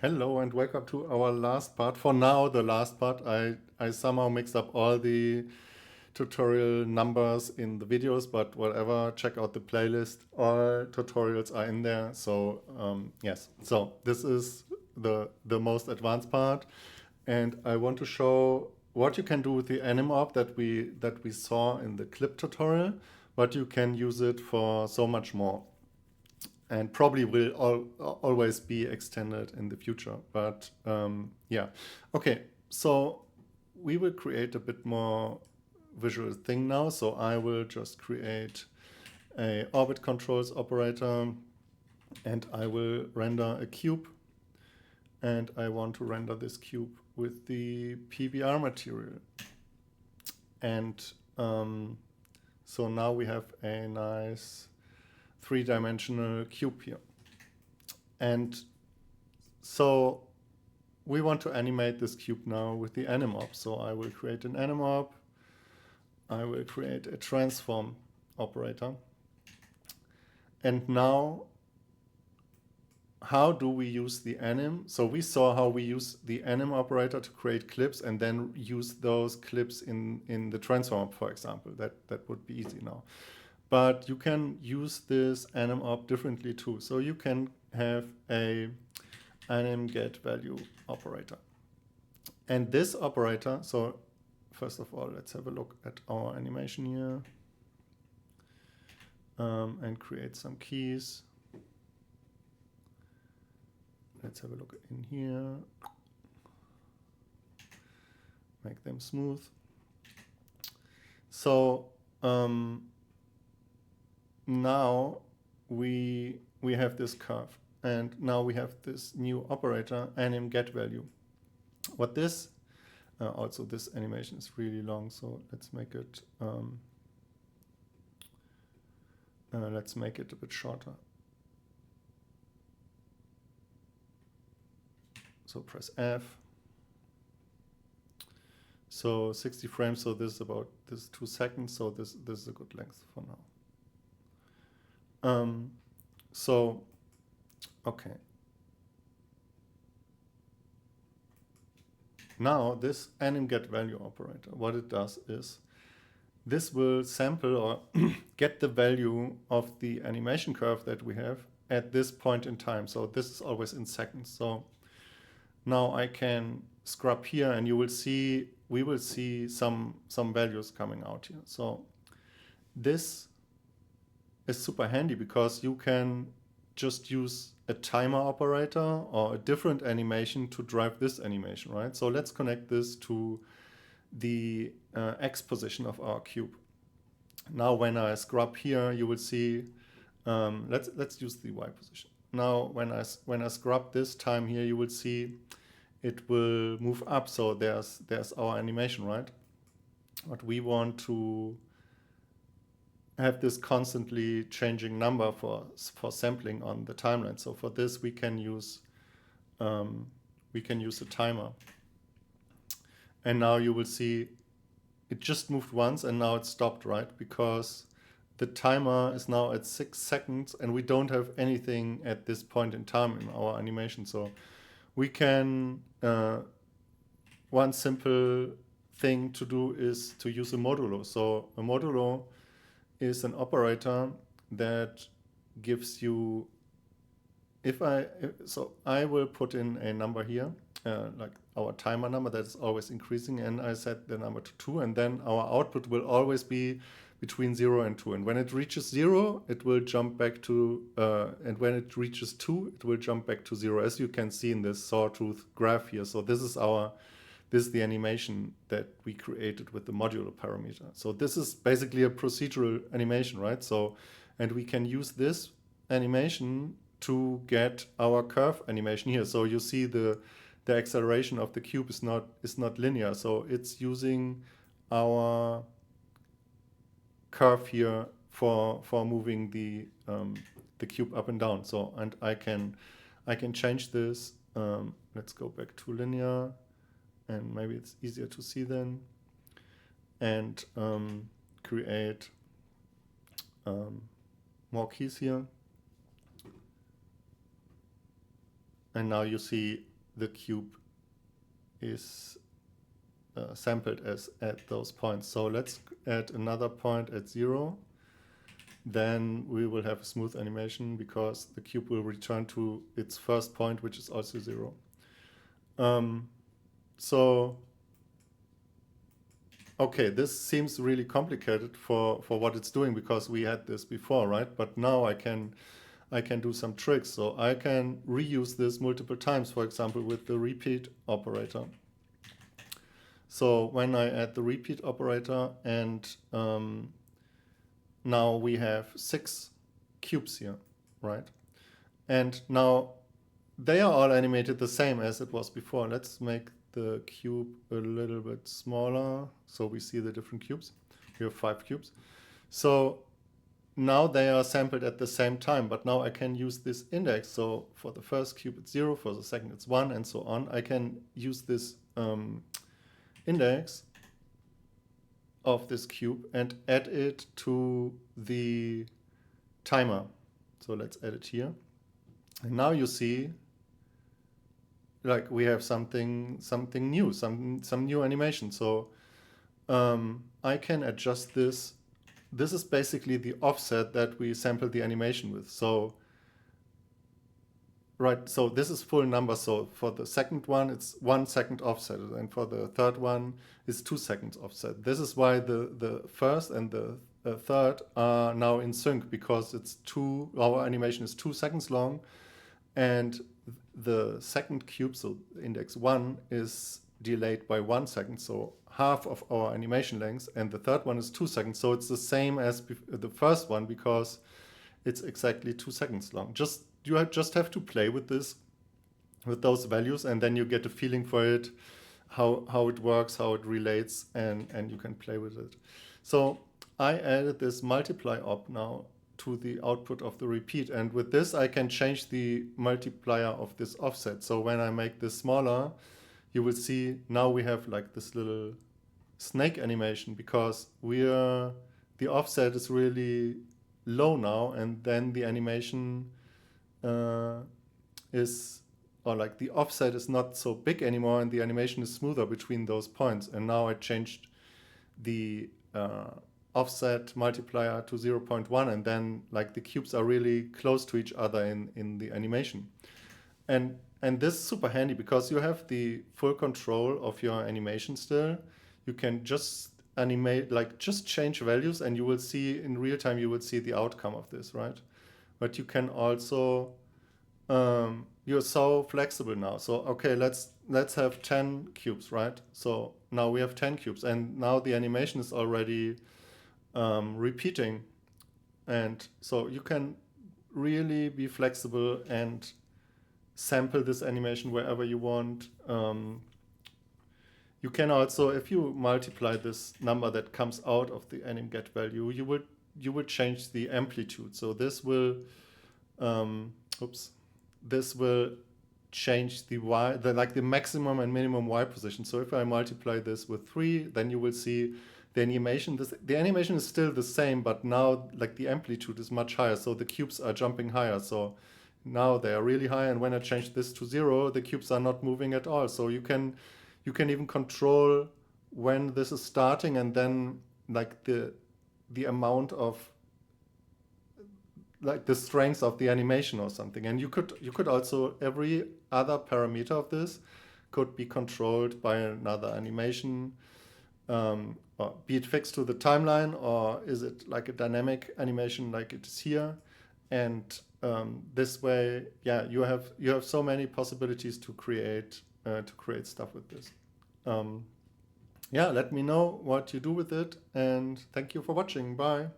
Hello and welcome to our last part. For now, the last part. I somehow mixed up all the tutorial numbers in the videos, but whatever, check out the playlist. All tutorials are in there. So yes, so this is the most advanced part, and I want to show what you can do with the anim op that we saw in the clip tutorial, but you can use it for so much more and probably will always be extended in the future. But yeah, okay. So we will create a bit more visual thing now. So I will just create a orbit controls operator, and I will render a cube. And I want to render this cube with the PBR material. And so now we have a nice three-dimensional cube here. And so we want to animate this cube now with the anim op. So I will create an anim op. I will create a transform operator. And now, how do we use the anim? So we saw how we use the anim operator to create clips and then use those clips in the transform, for example. That would be easy now. But you can use this anim op differently too. So you can have a anim get value operator. And this operator, so first of all, let's have a look at our animation here and create some keys. Let's have a look in here, make them smooth. So now we have this curve, and now we have this new operator, anim get value. What this, also this animation is really long, so let's make it a bit shorter. So press F. So 60 frames, so this is 2 seconds, so this is a good length for now. So, okay. Now this anim get value operator, what it does is this will sample or get the value of the animation curve that we have at this point in time. So this is always in seconds. So now I can scrub here, and we will see some values coming out here. So this is super handy because you can just use a timer operator or a different animation to drive this animation, right? So let's connect this to the X position of our cube. Now when I scrub here, you will see, let's use the Y position. Now when I scrub this time here, you will see it will move up. So there's our animation, right? But we want to have this constantly changing number for sampling on the timeline. So for this we can use a timer. And now you will see it just moved once and now it stopped, right? Because the timer is now at 6 seconds and we don't have anything at this point in time in our animation. So we can, one simple thing to do is to use a modulo. So a modulo is an operator that gives you, so I will put in a number here, like our timer number that is always increasing, and I set the number to 2, and then our output will always be between 0 and 2. And when it reaches 0, it will jump back to, and when it reaches 2, it will jump back to 0, as you can see in this sawtooth graph here. So this is the animation that we created with the modulo parameter. So this is basically a procedural animation, right? So, and we can use this animation to get our curve animation here. So you see the acceleration of the cube is not linear. So it's using our curve here for moving the cube up and down. So, and I can change this. Let's go back to linear, and maybe it's easier to see then, and create more keys here. and now you see the cube is sampled as at those points. So let's add another point at 0. Then we will have a smooth animation because the cube will return to its first point, which is also 0. Okay, this seems really complicated for what it's doing because we had this before, right? But now I can do some tricks. So I can reuse this multiple times, for example, with the repeat operator. So when I add the repeat operator and now we have 6 cubes here, right? And now they are all animated the same as it was before. Let's make the cube a little bit smaller so we see the different cubes. We have 5 cubes. So now they are sampled at the same time, but now I can use this index. So for the first cube it's 0, for the second it's 1, and so on. I can use this index of this cube and add it to the timer. So let's add it here. And now you see, like, we have something new, some new animation. So I can adjust this. This is basically the offset that we sampled the animation with. So right, so this is full number. So for the second one, it's 1 second offset, and for the third one, it's 2 seconds offset. This is why the first and the third are now in sync, because our animation is 2 seconds long, and the second cube, so index 1, is delayed by 1 second, so half of our animation length, and the third one is 2 seconds. So it's the same as the first one because it's exactly 2 seconds long. You just have to play with this, with those values, and then you get a feeling for it, how it works, how it relates, and you can play with it. So I added this multiply op now to the output of the repeat, and with this I can change the multiplier of this offset. So when I make this smaller, you will see now we have like this little snake animation because the offset is really low now, and then the animation the offset is not so big anymore, and the animation is smoother between those points. And now I changed the offset multiplier to 0.1, and then like the cubes are really close to each other in the animation. And this is super handy because you have the full control of your animation still. You can just animate, like just change values, and you will see in real time, you will see the outcome of this, right? But you can also, you're so flexible now. So, okay, let's have 10 cubes, right? So now we have 10 cubes, and now the animation is already repeating. And so you can really be flexible and sample this animation wherever you want. You can also, if you multiply this number that comes out of the anim get value, you would change the amplitude. So this will this will change the y, the maximum and minimum y position. So if I multiply this with 3, then you will see the animation. The animation is still the same, but now like the amplitude is much higher. So the cubes are jumping higher. So now they are really high, and when I change this to 0, the cubes are not moving at all. So you can even control when this is starting, and then like the amount of like the strength of the animation or something. And you could also, every other parameter of this could be controlled by another animation, or be it fixed to the timeline, or is it like a dynamic animation like it is here. And this way, yeah, you have so many possibilities to create stuff with this. Yeah, let me know what you do with it, and thank you for watching. Bye.